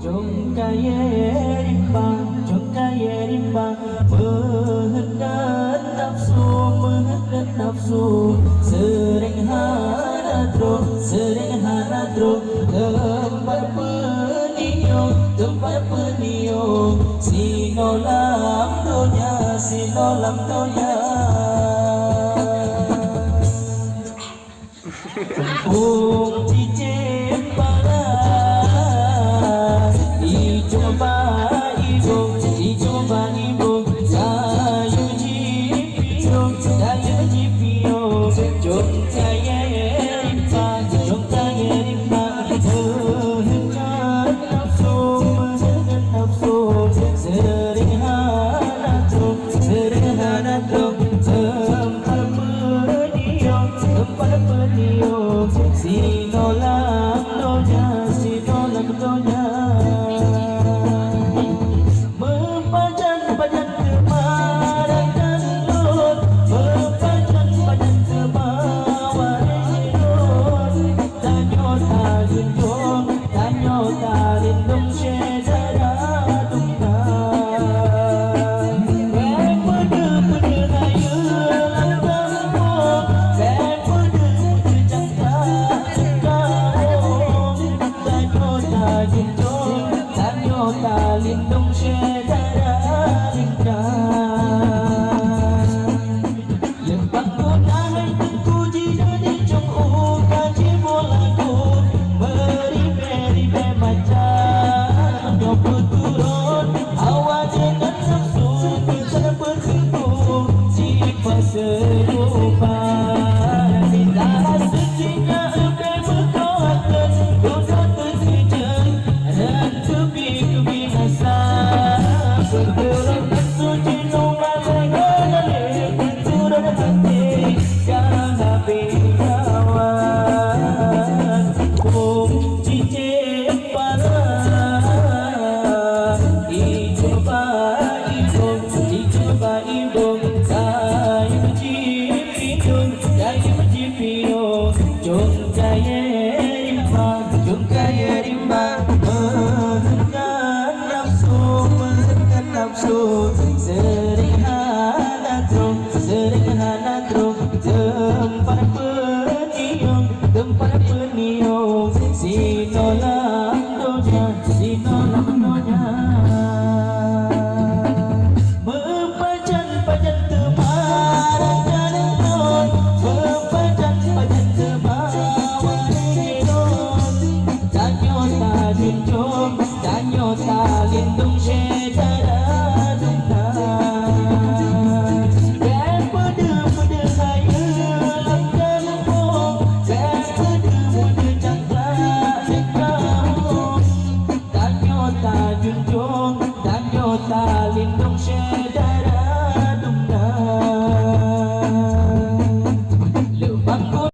Jom kaya rimba, jom kaya rimba, mehendak nafsu, sering hanatro, tempat peniung, sinolam donya. Kampung Cicip Barat, dicoba ibu, dayu jipio, jom kaya rimba, mehendak nafsu, sering hanatro, tempat peniung, sinolam donya. Mempajan kemaran lut, mempajan kemawan lut, tanyo ta lindung syedara tunggal. Pede hayu langkangmu, pede jangka tanyo ta lindung syedara ringkang.